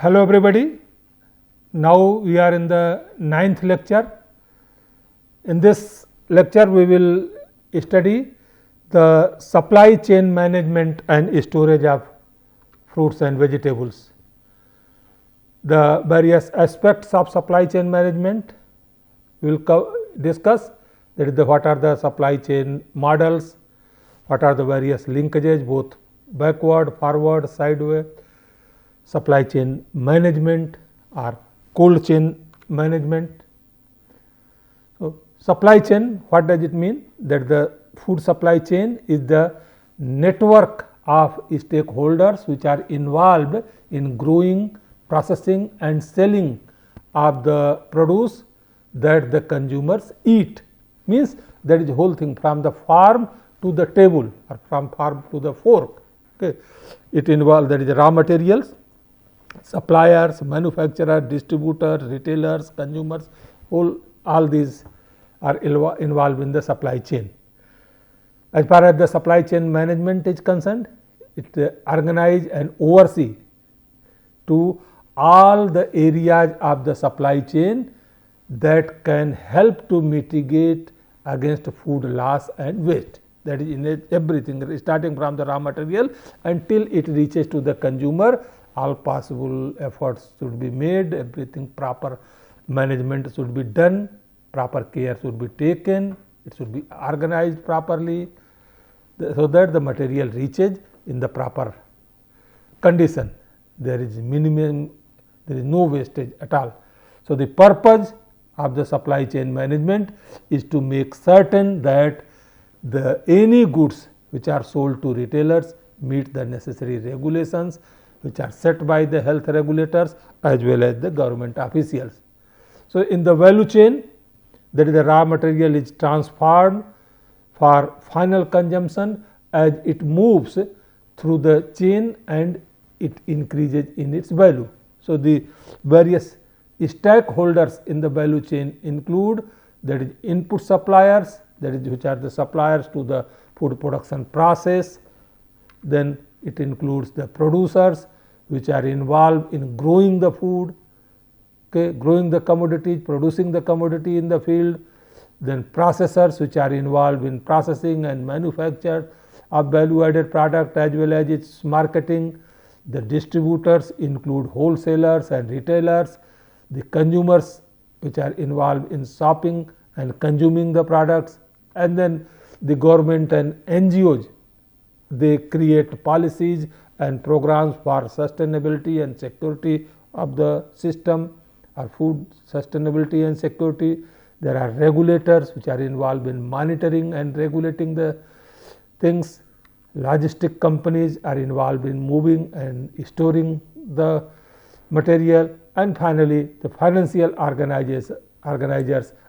Hello everybody, now we are in the 9th lecture. In this lecture we will study the supply chain management and storage of fruits and vegetables. The various aspects of supply chain management we will discuss, that is what are the supply chain models, what are the various linkages both backward, forward, sideways, supply chain management or cold chain management. So, supply chain, what does it mean? That the food supply chain is the network of stakeholders which are involved in growing, processing and selling of the produce that the consumers eat. Means that is the whole thing from the farm to the table or from farm to the fork. Okay. It involves, that is the raw materials, suppliers, manufacturers, distributors, retailers, consumers, all these are involved in the supply chain. As far as the supply chain management is concerned, it organize and oversee to all the areas of the supply chain that can help to mitigate against food loss and waste. That is in everything, starting from the raw material until it reaches to the consumer. All possible efforts should be made, everything proper management should be done, proper care should be taken, it should be organized properly, so that the material reaches in the proper condition. There is minimum, there is no wastage at all. So, the purpose of the supply chain management is to make certain that any goods which are sold to retailers meet the necessary regulations which are set by the health regulators as well as the government officials. So, in the value chain, that is the raw material is transformed for final consumption as it moves through the chain and it increases in its value. So, the various stakeholders in the value chain include, that is input suppliers, that is which are the suppliers to the food production process. Then it includes the producers which are involved in growing the food, growing the commodity, producing the commodity in the field. Then processors which are involved in processing and manufacture of value added product as well as its marketing. The distributors include wholesalers and retailers, the consumers which are involved in shopping and consuming the products, and then the government and NGOs. They create policies and programs for sustainability and security of the system or food sustainability and security. There are regulators which are involved in monitoring and regulating the things. Logistic companies are involved in moving and storing the material, and finally, the financial organizers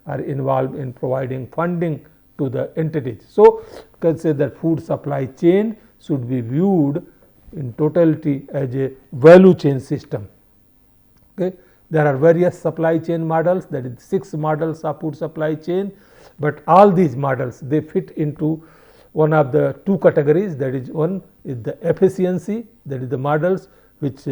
are involved in providing funding to the entities. So, you can say that food supply chain should be viewed in totality as a value chain system. Okay. There are various supply chain models, that is 6 models of food supply chain, but all these models they fit into one of the 2 categories, that is one is the efficiency, that is the models which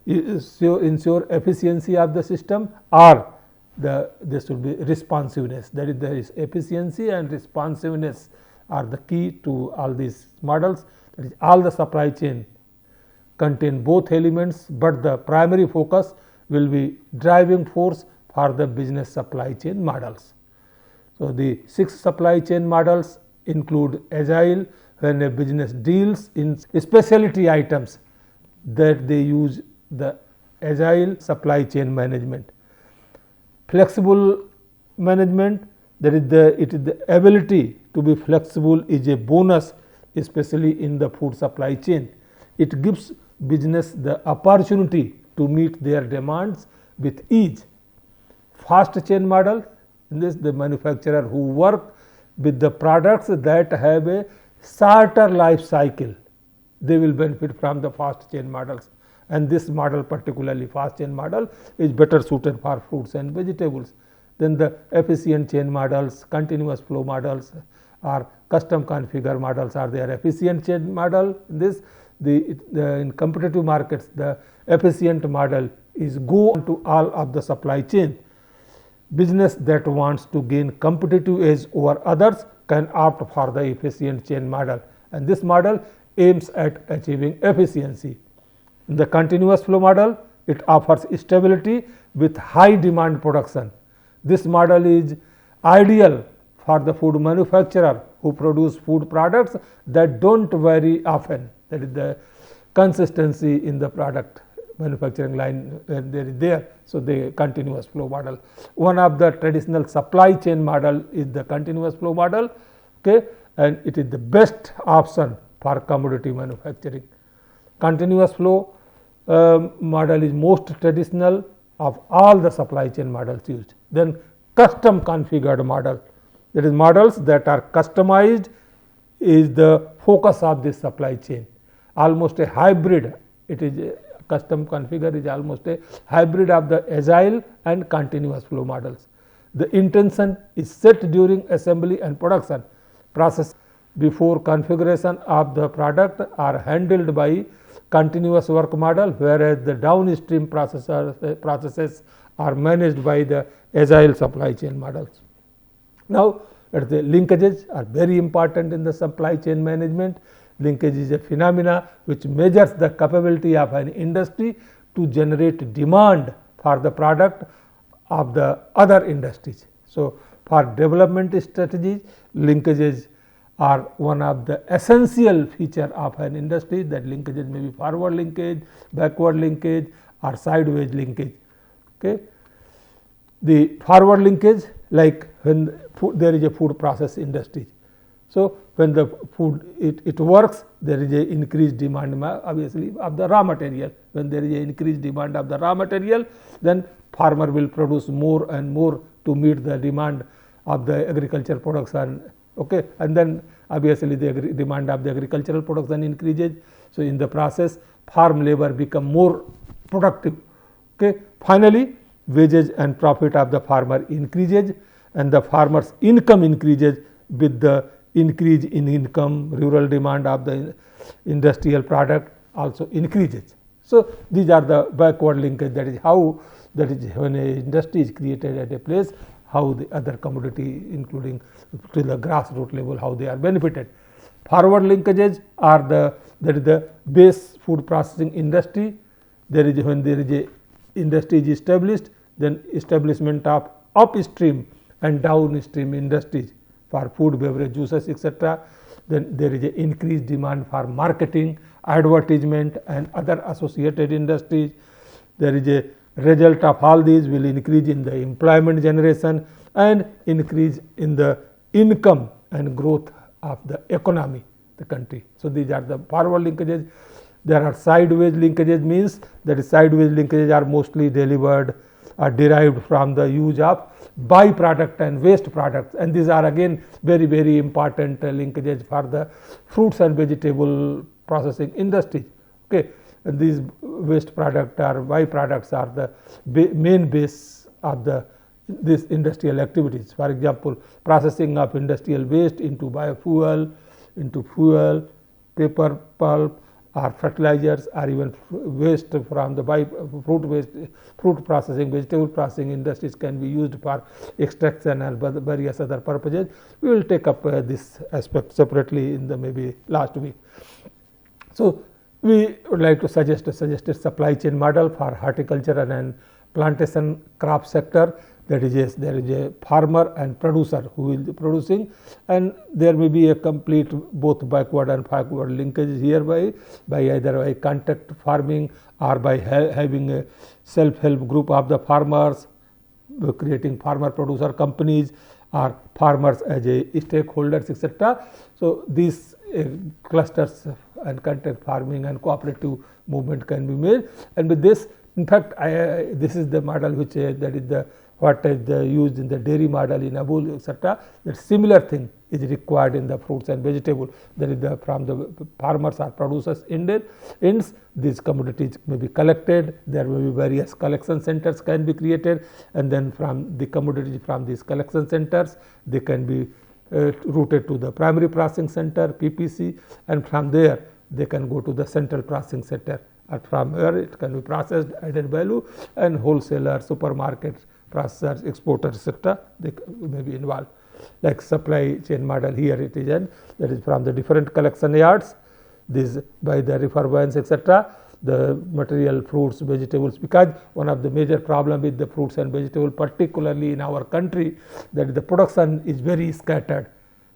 ensure efficiency of the system, or there should be responsiveness, that is there is efficiency and responsiveness are the key to all these models. That is all the supply chain contain both elements, but the primary focus will be driving force for the business supply chain models. So, the 6 supply chain models include agile, when a business deals in specialty items that they use the agile supply chain management. Flexible management, that is the ability to be flexible is a bonus, especially in the food supply chain. It gives business the opportunity to meet their demands with ease. Fast chain model, in this the manufacturer who work with the products that have a shorter life cycle, they will benefit from the fast chain models, and this model, particularly fast chain model, is better suited for fruits and vegetables. Then the efficient chain models, continuous flow models or custom configure models are there. Efficient chain model, this in competitive markets, the efficient model is go to all of the supply chain. Business that wants to gain competitive edge over others can opt for the efficient chain model, and this model aims at achieving efficiency. In the continuous flow model, it offers stability with high demand production. This model is ideal for the food manufacturer who produce food products that do not vary often, that is the consistency in the product manufacturing line when they are there. So, the continuous flow model. One of the traditional supply chain model is the continuous flow model, okay, and it is the best option for commodity manufacturing. Continuous flow model is most traditional of all the supply chain models used. Then custom configured model, that is models that are customized is the focus of this supply chain. Almost a hybrid, it is custom configure is almost a hybrid of the agile and continuous flow models. The intention is set during assembly and production. Process before configuration of the product are handled by continuous work model, whereas the downstream processes are managed by the agile supply chain models. Now, the linkages are very important in the supply chain management. Linkage is a phenomena which measures the capability of an industry to generate demand for the product of the other industries. So, for development strategies, linkages are one of the essential feature of an industry. That linkages may be forward linkage, backward linkage or sideways linkage. Okay. The forward linkage, like when there is a food process industry. So, when the food it works, there is a increased demand obviously of the raw material. When there is a increased demand of the raw material, then farmer will produce more and more to meet the demand of the agriculture production. Okay. And then obviously the demand of the agricultural production increases. So, in the process farm labor become more productive. Okay. Finally, wages and profit of the farmer increases and the farmer's income increases with the increase in income, rural demand of the industrial product also increases. So, these are the backward linkage, that is how, that is when a industry is created at a place, how the other commodity including to the grassroots level, how they are benefited. Forward linkages are that is the base food processing industry. There is when there is a industry is established, then establishment of upstream and downstream industries for food, beverage, juices, etc. Then there is a increased demand for marketing, advertisement and other associated industries. There is a result of all these will increase in the employment generation and increase in the income and growth of the economy, the country. So, these are the forward linkages. There are sideways linkages, means that sideways linkages are mostly delivered or derived from the use of byproduct and waste products, and these are again very important linkages for the fruits and vegetable processing industry. Okay. And these waste product or byproducts are the main base of this industrial activities. For example, processing of industrial waste into biofuel, into fuel, paper pulp or fertilizers, or even waste from the fruit waste, fruit processing, vegetable processing industries can be used for extraction and various other purposes. We will take up this aspect separately in the maybe last week. So, we would like to suggest a suggested supply chain model for horticulture and plantation crop sector. That is there is a farmer and producer who will be producing, and there may be a complete both backward and forward linkage hereby by either by contact farming or by having a self-help group of the farmers, creating farmer producer companies or farmers as a stakeholders, etc. So, these clusters and contact farming and cooperative movement can be made, and with this, in fact, this is the model which that is the what is used in the dairy model in Abul, etc. That similar thing is required in the fruits and vegetable. That is from the farmers or producers ends. These commodities may be collected. There may be various collection centers can be created, and then from the commodities from these collection centers, they can be routed to the primary processing center, and from there they can go to the central processing center, and from where it can be processed, added value, and wholesalers, supermarkets, processors, exporters, etc. they may be involved. Like supply chain model here it is, and that is from the different collection yards, this by the river banks, etc. the material, fruits, vegetables, because one of the major problem with the fruits and vegetables, particularly in our country, that the production is very scattered.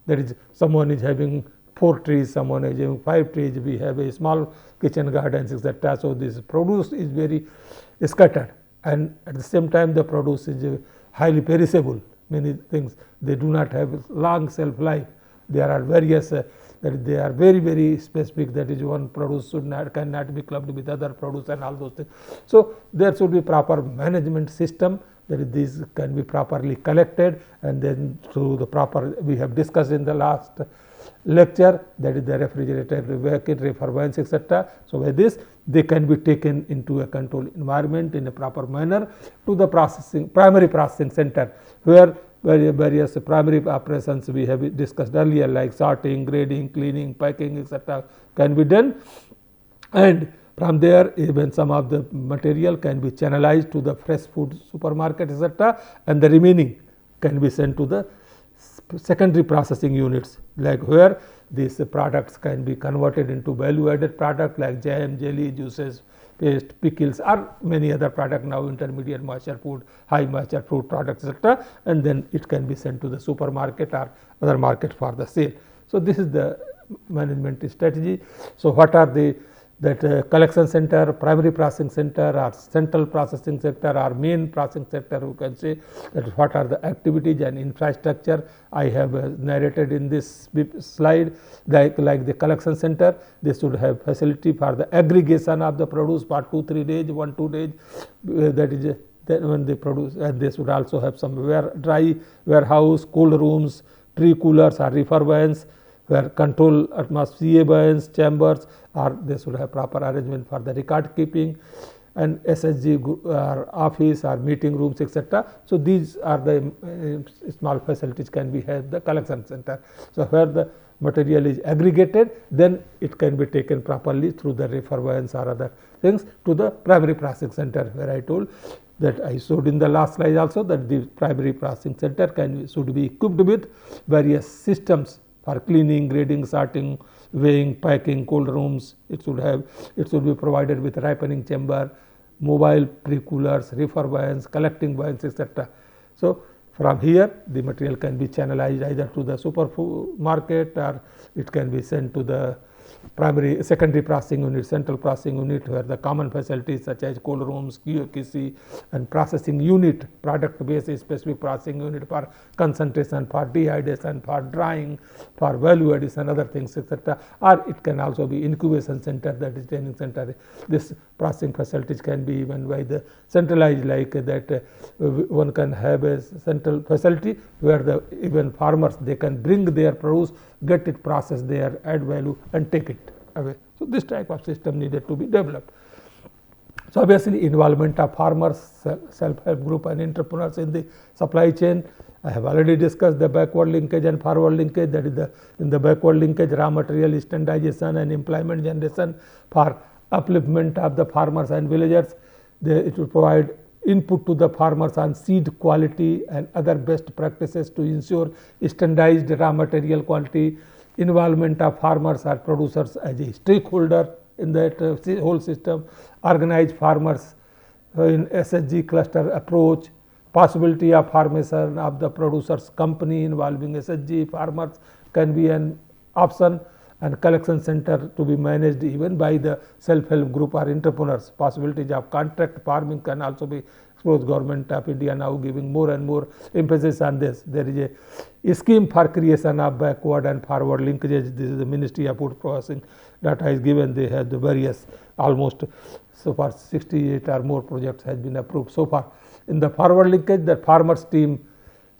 That is, someone is having 4 trees, someone is having 5 trees, we have a small kitchen gardens, etc. So this produce is very scattered, and at the same time the produce is highly perishable. Many things, they do not have long shelf life. There are various that they are very, very specific, that is, one produce cannot be clubbed with other produce and all those things. So there should be proper management system, that is, these can be properly collected, and then through the proper, we have discussed in the last lecture, that is the refrigerated, vacuum, refurbished, etc. So by this they can be taken into a controlled environment in a proper manner to the primary processing center, where various primary operations we have discussed earlier, like sorting, grading, cleaning, packing, etc. can be done, and from there even some of the material can be channelized to the fresh food supermarket, etc., and the remaining can be sent to the secondary processing units, like where these products can be converted into value added product like jam, jelly, juices, paste, pickles, or many other product now, intermediate moisture food, high moisture fruit products, etc., and then it can be sent to the supermarket or other market for the sale. So this is the management strategy. So what are the collection center, primary processing center, or central processing center, or main processing center, who can say that what are the activities and infrastructure I have narrated in this slide. Like the collection center, they should have facility for the aggregation of the produce for 2-3 days, 1-2 days, that is then when they produce, and they should also have some dry warehouse, cold rooms, tree coolers or refurbished, where control atmosphere bands, chambers, or they should have proper arrangement for the record keeping, and SSG or office or meeting rooms, etc. So these are the small facilities can be had the collection center. So where the material is aggregated, then it can be taken properly through the refurbished or other things to the primary processing center, where I told that I showed in the last slide also that the primary processing center should be equipped with various systems for cleaning, grading, sorting, weighing, packing, cold rooms. It should be provided with ripening chamber, mobile pre-coolers, refurbished, collecting vans, etc. So from here the material can be channelized either to the supermarket, or it can be sent to the secondary processing unit, central processing unit, where the common facilities such as cold rooms, QC, and processing unit, product based specific processing unit for concentration, for dehydration, for drying, for value addition, other things, etc. Or it can also be incubation center, that is training center. This processing facilities can be even by the centralized, like that one can have a central facility where even farmers, they can bring their produce, get it processed there, add value, and take it away. So this type of system needed to be developed. So obviously involvement of farmers, self-help group, and entrepreneurs in the supply chain. I have already discussed the backward linkage and forward linkage. That is in the backward linkage, raw material standardization and employment generation for upliftment of the farmers and villagers. It will provide input to the farmers on seed quality and other best practices to ensure standardized raw material quality. Involvement of farmers or producers as a stakeholder in that whole system. Organize farmers in SSG cluster approach. Possibility of formation of the producers company involving SSG farmers can be an option, and collection center to be managed even by the self-help group or entrepreneurs. Possibilities of contract farming can also be explored. Government of India now giving more and more emphasis on this. There is a scheme for creation of backward and forward linkages. This is the Ministry of Food Processing data is given. They have the various, almost so far 68 or more projects has been approved so far. In the forward linkage, the farmers team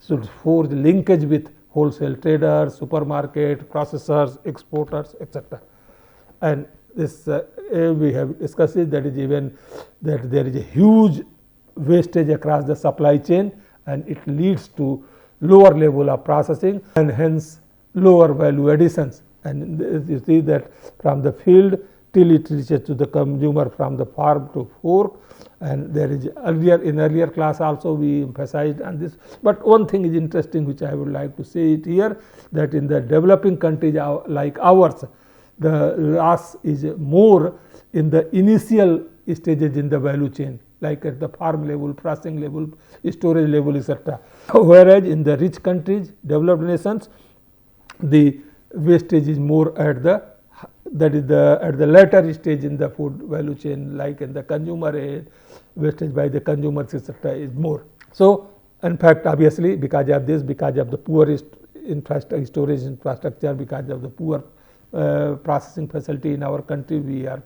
should forge linkage with wholesale traders, supermarket, processors, exporters, etc. And this we have discussed it, that is even that there is a huge wastage across the supply chain, and it leads to lower level of processing and hence lower value additions. and you see that from the field till it reaches to the consumer, from the farm to fork. And there is in earlier class also we emphasized on this. But one thing is interesting which I would like to say it here, that in the developing countries like ours, the loss is more in the initial stages in the value chain, like at the farm level, processing level, storage level, etc. Whereas in the rich countries, developed nations, the wastage is more at the later stage in the food value chain, like in the consumer aid, wastage by the consumers, etc. is more. So, in fact, obviously because of this, because of the poor storage infrastructure, because of the poor processing facility in our country, we are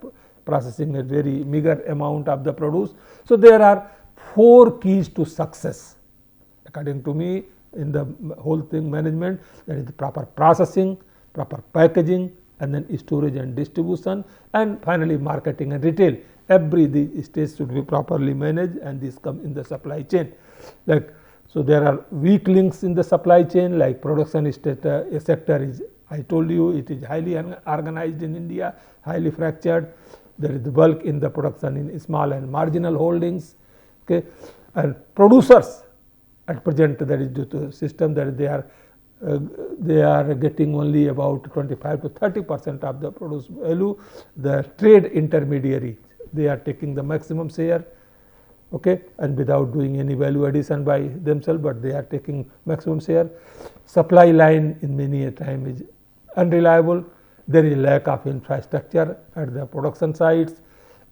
processing a very meager amount of the produce. So, there are 4 keys to success according to me in the whole thing management, that is the proper processing, proper packaging, and then storage and distribution, and finally marketing and retail. The stage should be properly managed, and this come in the supply chain. So there are weak links in the supply chain, like production sector is, I told you, it is highly organized in India, highly fractured. There is the bulk in the production in small and marginal holdings, okay. And producers at present, that is due to the system that they are getting only about 25 to 30% of the produce value. The trade intermediary, they are taking the maximum share, okay, and without doing any value addition by themselves, but they are taking maximum share. Supply line in many a time is unreliable. There is lack of infrastructure at the production sites,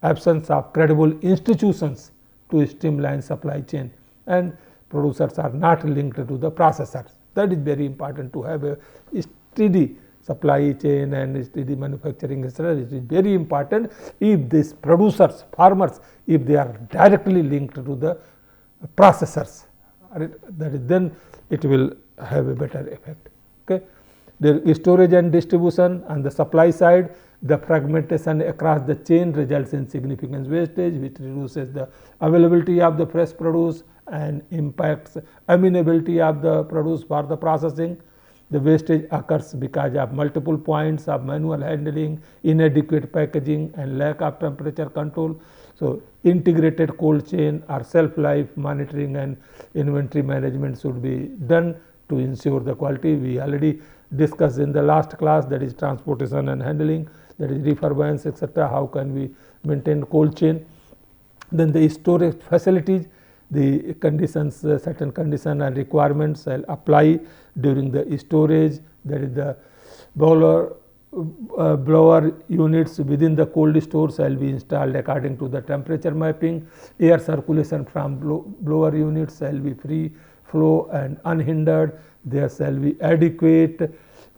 absence of credible institutions to streamline supply chain, and producers are not linked to the processors. That is very important, to have a steady supply chain and steady manufacturing, etc. It is very important. If these producers, farmers, if they are directly linked to the processors, that is, then it will have a better effect. Okay. The storage and distribution on the supply side, the fragmentation across the chain results in significant wastage, which reduces the availability of the fresh produce and impacts amenability of the produce for the processing. The wastage occurs because of multiple points of manual handling, inadequate packaging, and lack of temperature control. So, integrated cold chain or shelf life monitoring and inventory management should be done to ensure the quality. We already discussed in the last class, that is transportation and handling, that is refurbishments, etc. How can we maintain cold chain? Then the storage facilities, the conditions, certain conditions and requirements shall apply during the storage. That is the blower units within the cold store shall be installed according to the temperature mapping. Air circulation from blower units shall be free flow and unhindered. There shall be adequate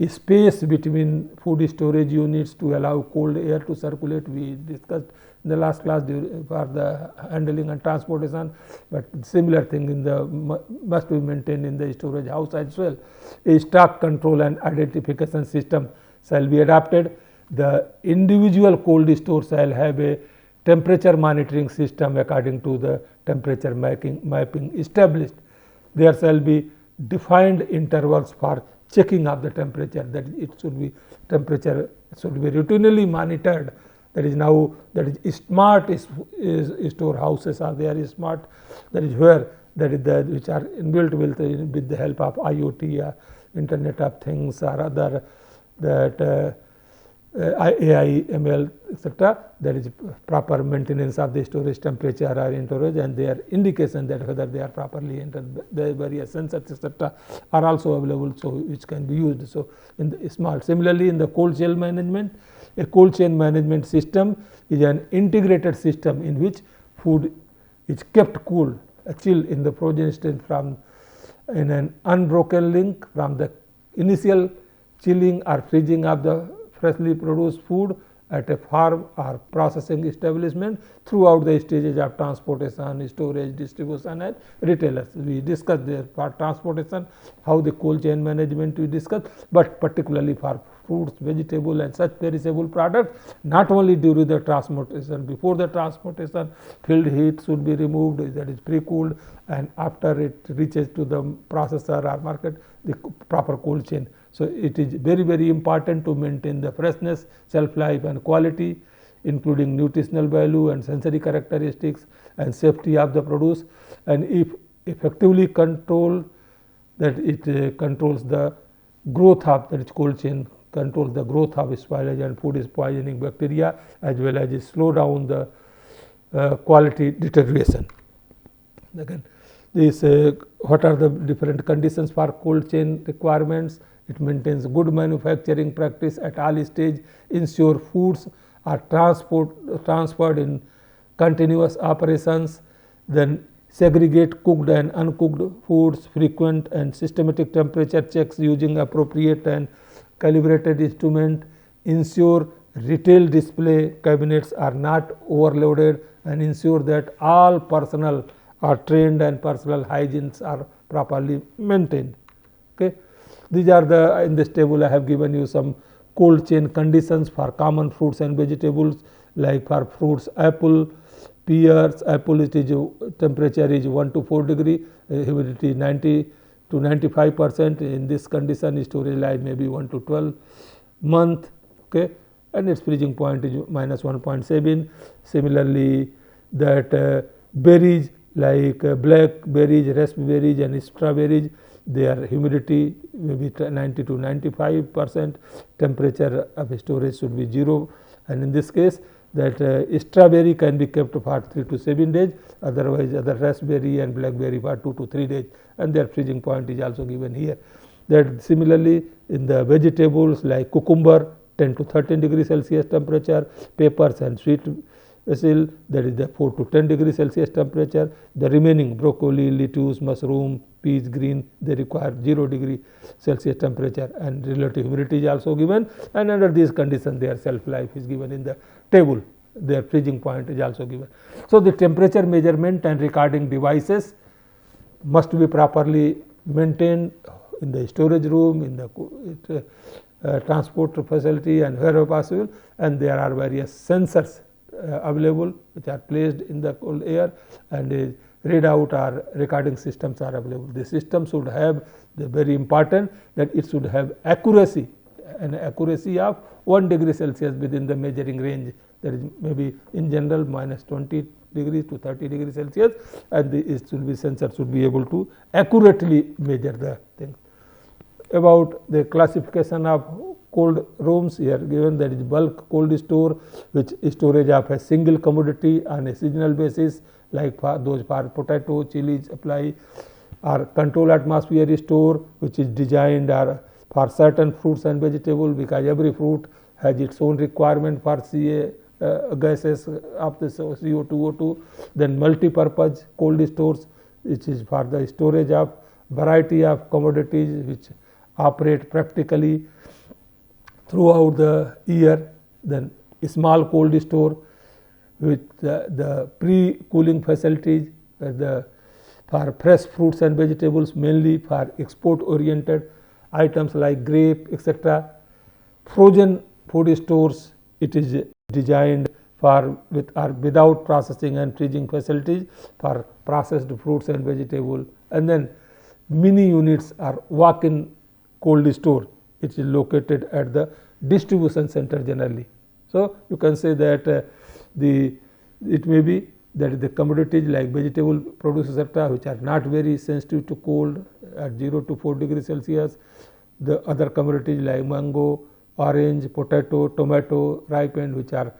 space between food storage units to allow cold air to circulate. We discussed in the last class for the handling and transportation, but similar thing in the must be maintained in the storage house as well. A stock control and identification system shall be adopted. The individual cold store shall have a temperature monitoring system according to the temperature mapping established. There shall be defined intervals for checking of the temperature, that it should be temperature should be routinely monitored. That is now, that is smart storehouses are there, is smart, that is where that is the which are inbuilt with the help of IoT, Internet of Things, or other that AI, ML, etc. There is proper maintenance of the storage temperature or in storage, and their indication that whether they are properly entered, the various sensors, etc. are also available, so which can be used. So, in the small. Similarly, in the cold chain management, a cold chain management system is an integrated system in which food is kept cool, chill in the frozen state from in an unbroken link from the initial chilling or freezing of the freshly produced food at a farm or processing establishment throughout the stages of transportation, storage, distribution, and retailers. We discussed there for transportation, how the cold chain management we discussed, but particularly for fruits, vegetable and such perishable products, not only during the transportation. Before the transportation, field heat should be removed, that is pre-cooled, and after it reaches to the processor or market, the proper cold chain. So it is very, very important to maintain the freshness, shelf life and quality, including nutritional value and sensory characteristics and safety of the produce. And if effectively controlled, that it controls the growth of, that is cold chain, controls the growth of spoilage and food is poisoning bacteria, as well as it slow down the quality deterioration. Again, this what are the different conditions for cold chain requirements? It maintains good manufacturing practice at all stage, ensure foods are transferred in continuous operations, then segregate cooked and uncooked foods, frequent and systematic temperature checks using appropriate and calibrated instrument, ensure retail display cabinets are not overloaded, and ensure that all personnel are trained and personal hygienes are properly maintained. Okay. These are the, in this table I have given you some cold chain conditions for common fruits and vegetables, like for fruits apple, pears. Apple, it is temperature is 1 to 4 degree, humidity 90 to 95%. In this condition, storage life may be 1 to 12 month. Okay, and its freezing point is minus 1.7. Similarly, that berries like blackberries, raspberries and strawberries, their humidity may be 90 to 95%. Temperature of storage should be 0, and in this case, that strawberry can be kept for 3 to 7 days, otherwise other raspberry and blackberry for 2 to 3 days, and their freezing point is also given here. That similarly, in the vegetables like cucumber, 10 to 13 degrees Celsius temperature, peppers and sweet basil, that is the 4 to 10 degrees Celsius temperature. The remaining broccoli, lettuce, mushroom, peas, green, they require 0 degree Celsius temperature, and relative humidity is also given, and under these conditions their shelf life is given in the table. Their freezing point is also given. So the temperature measurement and recording devices must be properly maintained in the storage room, in the transport facility and wherever possible, and there are various sensors available which are placed in the cold air, and readout or recording systems are available. The system should have, the very important, that it should have accuracy, an accuracy of 1 degree Celsius within the measuring range, that is maybe in general minus 20 degrees to 30 degrees Celsius, and it should be, sensor should be able to accurately measure the thing. About the classification of cold rooms, here given, that is bulk cold store, which storage of a single commodity on a seasonal basis, like for those for potato, chilies apply, or control atmosphere store, which is designed for certain fruits and vegetables, because every fruit has its own requirement for CA gases of the CO2, O2. Then multi-purpose cold stores, which is for the storage of variety of commodities which operate practically throughout the year. Then small cold store with the pre-cooling facilities for fresh fruits and vegetables, mainly for export oriented items like grape, etc. Frozen food stores, it is designed for with or without processing and freezing facilities for processed fruits and vegetables. And then mini units are walk-in cold store, it is located at the distribution center generally. So you can say that it may be that the commodities like vegetable produce, etc., which are not very sensitive to cold at 0 to 4 degrees Celsius. The other commodities like mango, orange, potato, tomato, ripened, which are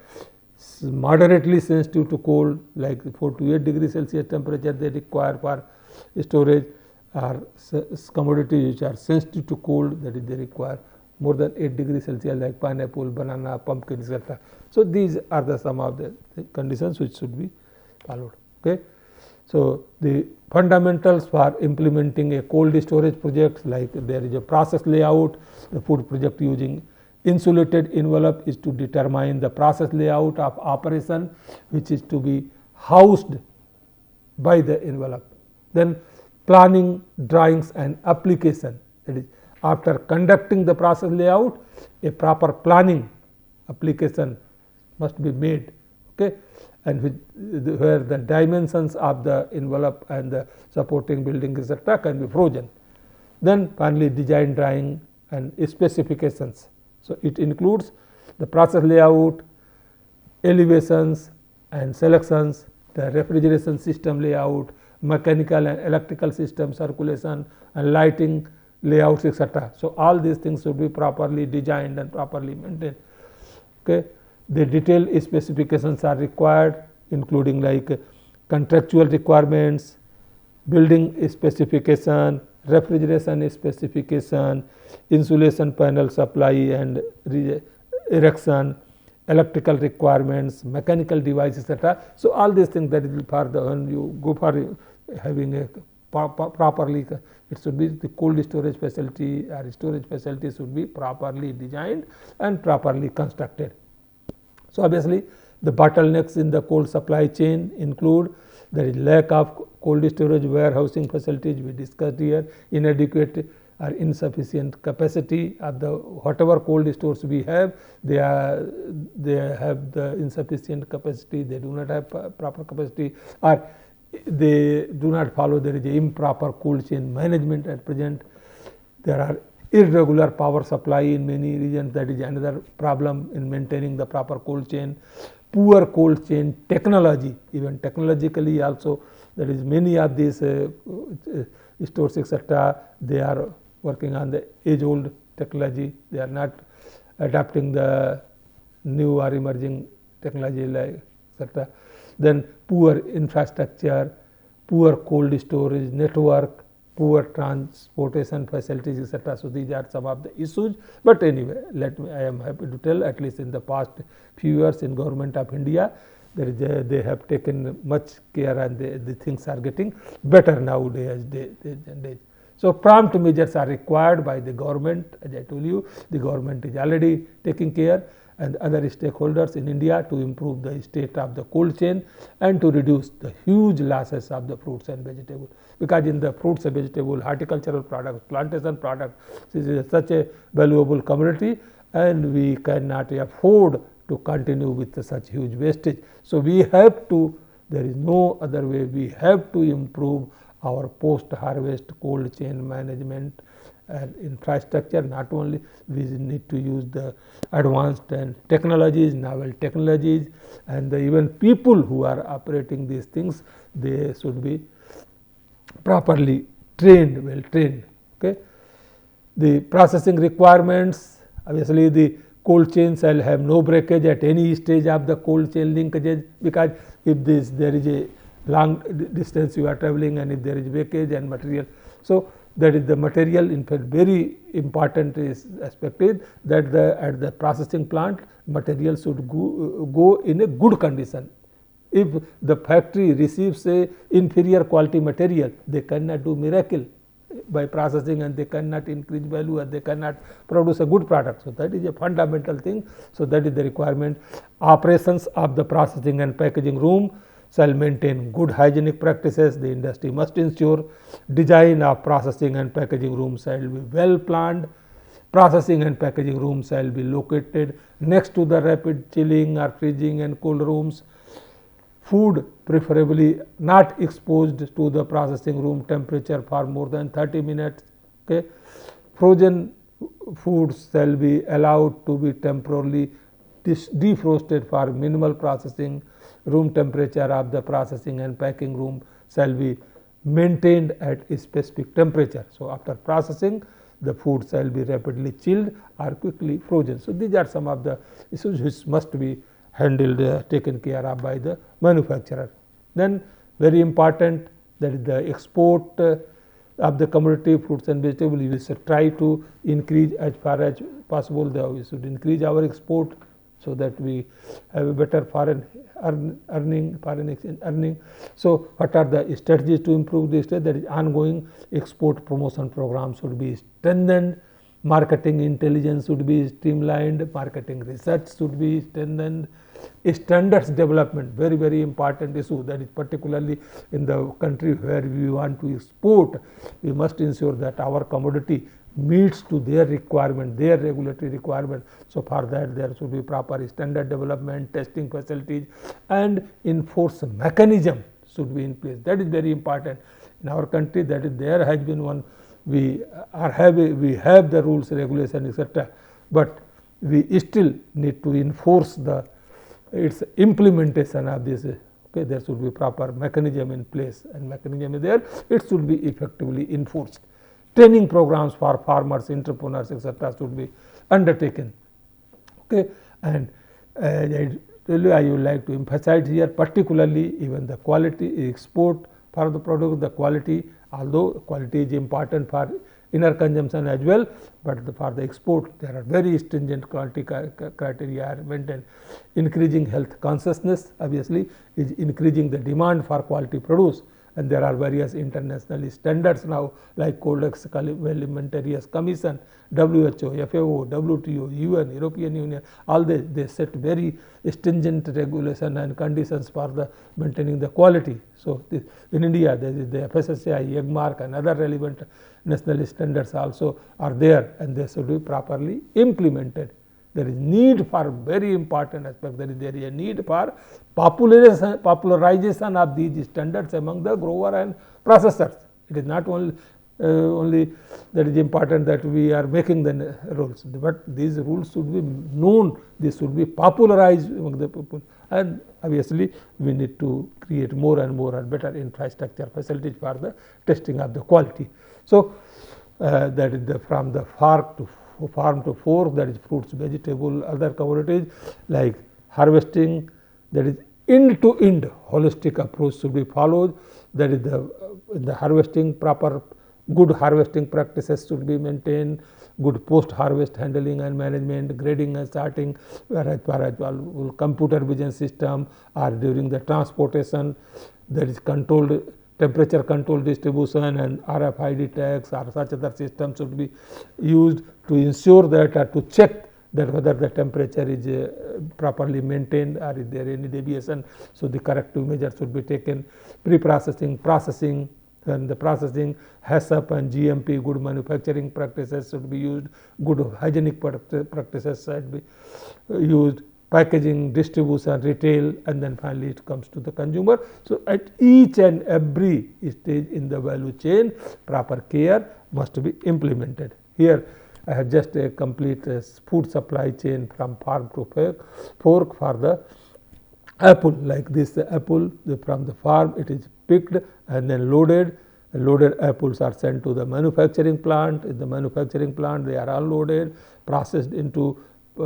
moderately sensitive to cold, like 4 to 8 degrees Celsius temperature they require for storage, are commodities which are sensitive to cold, that is they require more than 8 degrees Celsius, like pineapple, banana, pumpkin, etc. So these are the some of the conditions which should be followed. Okay. So the fundamentals for implementing a cold storage project, like there is a process layout, the food project using insulated envelope is to determine the process layout of operation which is to be housed by the envelope. Then planning, drawings and application, that is after conducting the process layout, a proper planning application must be made, okay, and where the dimensions of the envelope and the supporting building etc. can be frozen. Then finally design drawing and specifications. So it includes the process layout, elevations and selections, the refrigeration system layout, mechanical and electrical system circulation and lighting layouts etc. So all these things should be properly designed and properly maintained. Okay. The detailed specifications are required, including like contractual requirements, building specification, refrigeration specification, insulation panel supply and erection, electrical requirements, mechanical devices etc. So all these things that is for the when you go for having a properly, it should be the cold storage facility or storage facility should be properly designed and properly constructed. So obviously the bottlenecks in the cold supply chain include there is lack of cold storage warehousing facilities we discussed here, inadequate or insufficient capacity of the whatever cold stores we have, they have the insufficient capacity, they do not have proper capacity, or they do not follow, there is a improper cold chain management at present. There are irregular power supply in many regions, that is another problem in maintaining the proper cold chain. Poor cold chain technology, even technologically also, there is many of these stores etc. they are working on the age old technology, they are not adapting the new or emerging technology like etc. Then poor infrastructure, poor cold storage network, poor transportation facilities etc. So these are some of the issues, but anyway I am happy to tell, at least in the past few years in Government of India they have taken much care and the things are getting better nowadays. So prompt measures are required by the government, as I told you, the government is already taking care and other stakeholders in India to improve the state of the cold chain and to reduce the huge losses of the fruits and vegetables. Because in the fruits and vegetable, horticultural products, plantation products, this is such a valuable commodity and we cannot afford to continue with such huge wastage. So we have to, there is no other way, we have to improve our post-harvest cold chain management and infrastructure. Not only we need to use the advanced and technologies, novel technologies, and even people who are operating these things, they should be properly trained, well trained. Okay. The processing requirements, obviously the cold chain shall have no breakage at any stage of the cold chain linkages, because if there is a long distance you are traveling and if there is breakage and material. So that is the material, in fact very important aspect is that at the processing plant material should go in a good condition. If the factory receives a inferior quality material, they cannot do miracle by processing and they cannot increase value and they cannot produce a good product. So that is a fundamental thing. So that is the requirement. Operations of the processing and packaging room shall maintain good hygienic practices. The industry must ensure design of processing and packaging rooms shall be well planned. Processing and packaging rooms shall be located next to the rapid chilling or freezing and cold rooms. Food preferably not exposed to the processing room temperature for more than 30 minutes. Okay. Frozen foods shall be allowed to be temporarily defrosted for minimal processing. Room temperature of the processing and packing room shall be maintained at a specific temperature. So after processing, the food shall be rapidly chilled or quickly frozen. So these are some of the issues which must be handled, taken care of by the manufacturer. Then very important, that is the export of the commodity fruits and vegetables. We should try to increase as far as possible. We should increase our export so that we have a better foreign exchange earning. So what are the strategies to improve this? That is ongoing export promotion program should be strengthened. Marketing intelligence should be streamlined, marketing research should be strengthened, standards development, very very important issue, that is particularly in the country where we want to export, we must ensure that our commodity meets to their requirement, their regulatory requirement. So for that there should be proper standard development, testing facilities, and enforce mechanism should be in place. That is very important in our country. That is, there has been one, we have the rules, regulation, etc., but we still need to enforce its implementation of this. Okay, there should be proper mechanism in place, and mechanism is there, it should be effectively enforced. Training programs for farmers, entrepreneurs, etc., should be undertaken. Okay, and I would like to emphasize here, particularly even the quality export for the product, the quality, although quality is important for inner consumption as well, but for the export there are very stringent quality criteria are maintained. Increasing health consciousness obviously is increasing the demand for quality produce, and there are various international standards now like Codex Alimentarius Commission, WHO, FAO, WTO, UN, European Union, all they set very stringent regulation and conditions for the maintaining the quality. So in India there is the FSSAI, EGMARC, and other relevant national standards also are there, and they should be properly implemented. There is need for very important aspect, there is a need for popularization of these standards among the grower and processors. It is not only that is important that we are making the rules, but these rules should be known, they should be popularized among the people, and obviously we need to create more and better infrastructure facilities for the testing of the quality. So that is from the farm to fork, that is fruits, vegetable, other commodities like harvesting, that is end to end holistic approach should be followed. That is the harvesting, proper good harvesting practices should be maintained, good post harvest handling and management, grading and sorting, whereas computer vision system, or during the transportation there is controlled temperature control distribution and RFID tags or such other systems should be used to ensure that, or to check that whether the temperature is properly maintained or is there any deviation. So the corrective measures should be taken. Pre-processing, processing, and the processing, HACCP and GMP, good manufacturing practices should be used, good hygienic practices should be used, packaging, distribution, retail, and then finally it comes to the consumer. So at each and every stage in the value chain, proper care must be implemented. Here I have just a complete food supply chain from farm to fork for the apple. Like this apple from the farm, it is picked and then loaded. Loaded apples are sent to the manufacturing plant. In the manufacturing plant they are unloaded, processed into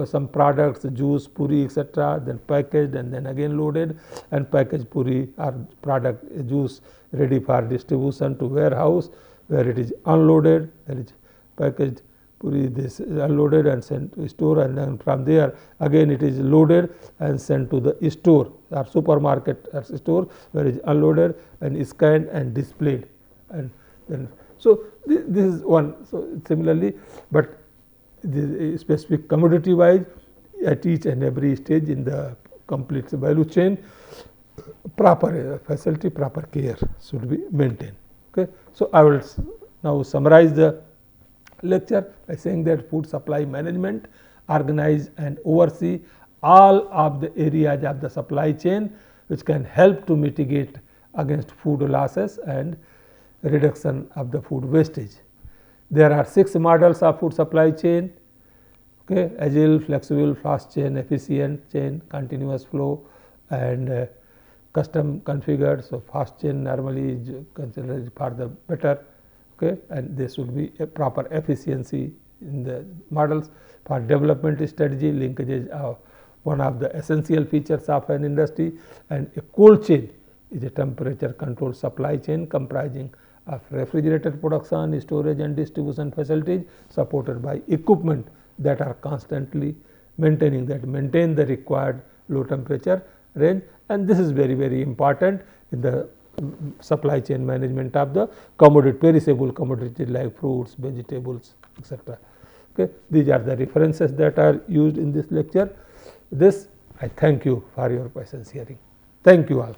some products, juice, puri, etc., then packaged and then again loaded, and packaged puri or product juice ready for distribution to warehouse, where it is unloaded, that is packaged puri, this is unloaded and sent to store, and then from there again it is loaded and sent to the store or supermarket or store, where it is unloaded and scanned and displayed, and then so this is one. So similarly, but the specific commodity wise, at each and every stage in the complete value chain, proper facility, proper care should be maintained. Okay. So I will now summarize the lecture by saying that food supply management organize and oversee all of the areas of the supply chain which can help to mitigate against food losses and reduction of the food wastage. There are 6 models of food supply chain. Okay, agile, flexible, fast chain, efficient chain, continuous flow, and custom configured. So fast chain normally is considered for the better. Okay, and there should be a proper efficiency in the models. For development strategy, linkages are one of the essential features of an industry, and a cold chain is a temperature controlled supply chain comprising of refrigerated production, storage and distribution facilities supported by equipment that are constantly maintain the required low temperature range, and this is very important in the supply chain management of the commodity, perishable commodities like fruits, vegetables, etc. Okay, these are the references that are used in this lecture. This I thank you for your patience hearing. Thank you all.